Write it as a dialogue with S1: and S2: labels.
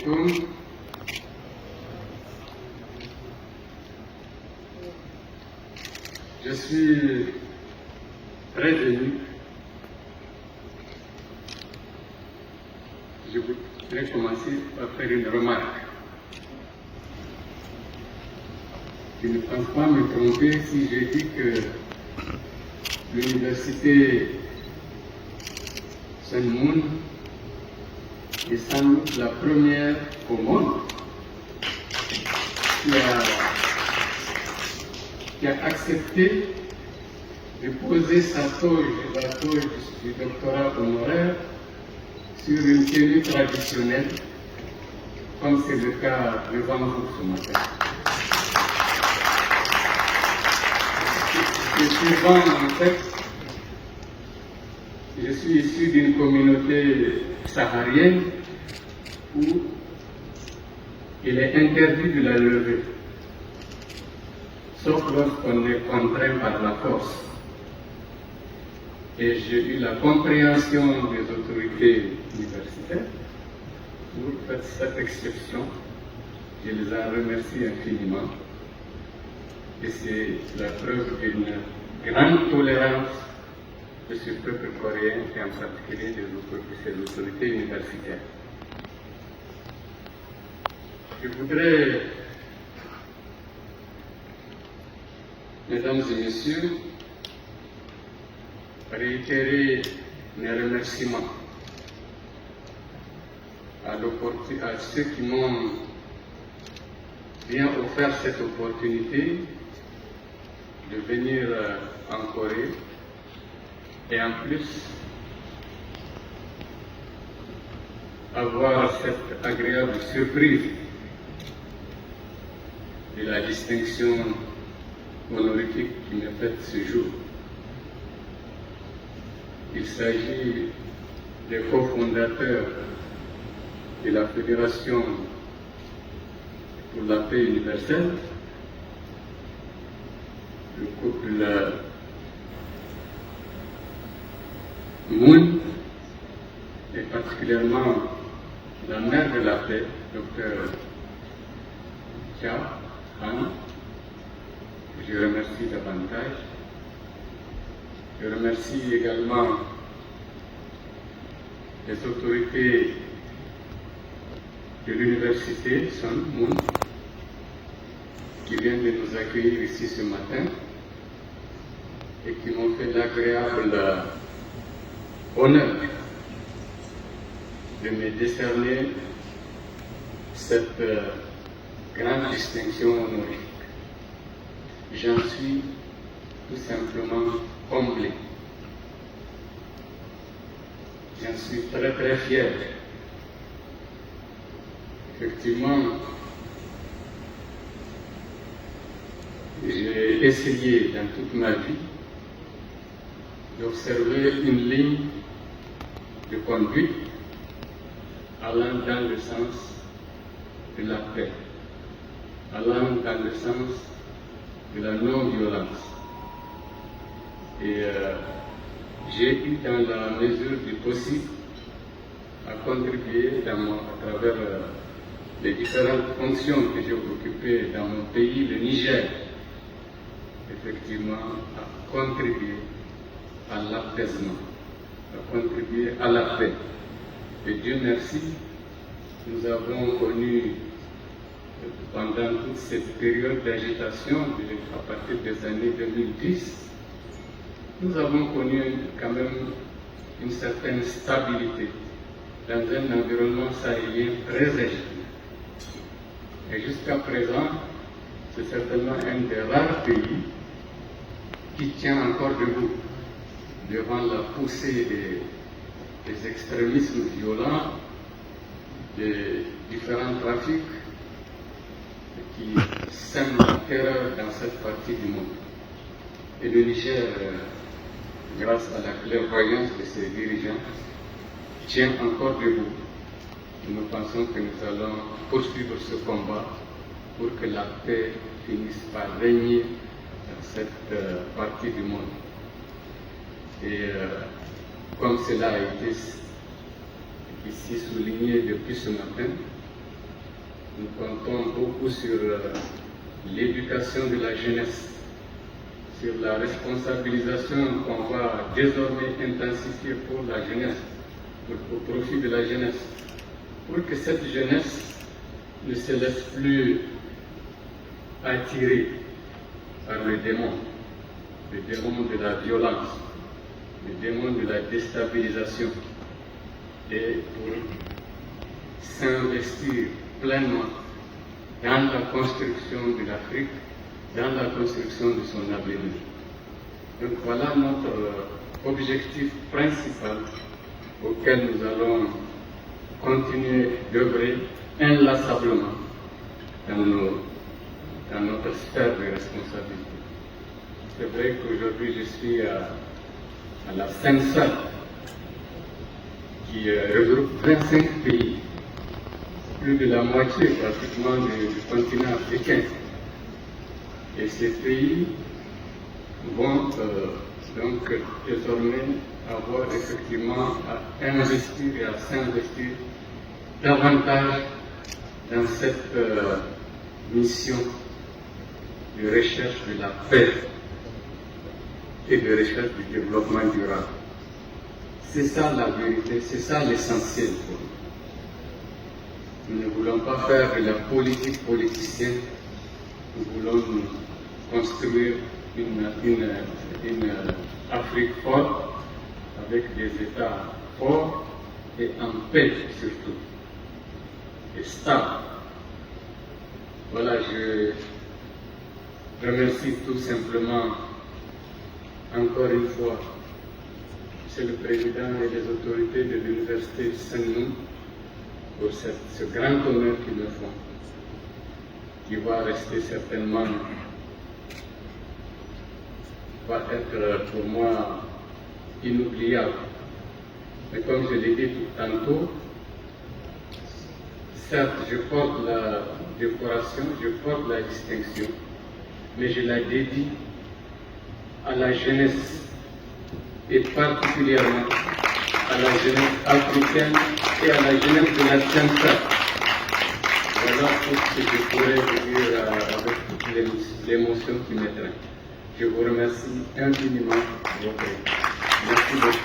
S1: Mokoum, je suis très ému. Je voudrais commencer par faire une remarque. Je ne pense pas me tromper si je dis que l'université Saint-Moun est sans doute la première au monde qui a accepté de poser sa toge, la toge du doctorat honoraire, sur une tenue traditionnelle, comme c'est le cas devant vous ce matin. En fait, je suis issu d'une communauté saharienne où il est interdit de la lever, sauf lorsqu'on est contraint par la force. Et j'ai eu la compréhension des autorités universitaires pour faire cette exception. Je les en remercie infiniment. Et c'est la preuve d'une grande tolérance de ce peuple coréen et en particulier de ses autorités universitaires. Je voudrais, mesdames et messieurs, réitérer mes remerciements à ceux qui m'ont bien offert cette opportunité de venir en Corée et en plus avoir cette agréable surprise de la distinction honorifique qui m'est faite ce jour. Il s'agit des cofondateurs de la Fédération pour la paix universelle, le couple Moon, et particulièrement la mère de la paix, Dr Cha Han, que je remercie davantage. Je remercie également les autorités de l'université Sun Moon qui viennent de nous accueillir ici ce matin et qui m'ont fait l'agréable honneur de me décerner cette grande distinction honorifique. J'en suis tout simplement comblé. J'en suis très très fier. Effectivement, j'ai essayé dans toute ma vie d'observer une ligne de conduite allant dans le sens de la paix, allant dans le sens de la non-violence. Et j'ai eu dans la mesure du possible à contribuer à travers les différentes fonctions que j'ai occupées dans mon pays, le Niger, effectivement à contribuer à l'apaisement, à contribuer à la paix. Et Dieu merci, nous avons connu pendant toute cette période d'agitation, à partir des années 2010, nous avons connu quand même une certaine stabilité dans un environnement sahélien très agité. Et jusqu'à présent, c'est certainement un des rares pays qui tient encore debout devant la poussée des extrémismes violents, des différents trafics qui sèment la terreur dans cette partie du monde. Et le Niger, grâce à la clairvoyance de ses dirigeants, tient encore debout. Et nous pensons que nous allons poursuivre ce combat pour que la paix finisse par régner dans cette partie du monde. Et comme cela a été ici souligné depuis ce matin, Nous comptons beaucoup sur l'éducation de la jeunesse, sur la responsabilisation qu'on va désormais intensifier pour la jeunesse, au profit de la jeunesse, pour que cette jeunesse ne se laisse plus attirer par le démon de la violence, le démon de la déstabilisation, et pour s'investir pleinement dans la construction de l'Afrique, dans la construction de son avenir. Donc voilà notre objectif principal auquel nous allons continuer d'œuvrer inlassablement dans notre sphère de responsabilité. C'est vrai qu'aujourd'hui je suis à la Sainte-Salle, qui regroupe 25 pays, plus de la moitié pratiquement du continent africain. Et ces pays vont donc désormais avoir effectivement à investir et à s'investir davantage dans cette mission de recherche de la paix et de recherche du développement durable. C'est ça la vérité, c'est ça l'essentiel pour nous. Nous ne voulons pas faire de la politique politicienne, nous voulons construire une Afrique forte, avec des États forts et en paix surtout, et stable. Voilà, je remercie tout simplement encore une fois Monsieur le Président et les autorités de l'Université Saint-Louis pour ce grand honneur qu'ils me font, qui va rester certainement, va être pour moi inoubliable. Mais comme je l'ai dit tout tantôt, certes, je porte la décoration, je porte la distinction, mais je la dédie à la jeunesse, et particulièrement à la jeunesse africaine et à la jeunesse de la Sainte-Salle. Voilà tout ce que je pourrais vous dire avec toute l'émotion qui m'étreint. Je vous remercie infiniment de votre aide. Merci beaucoup.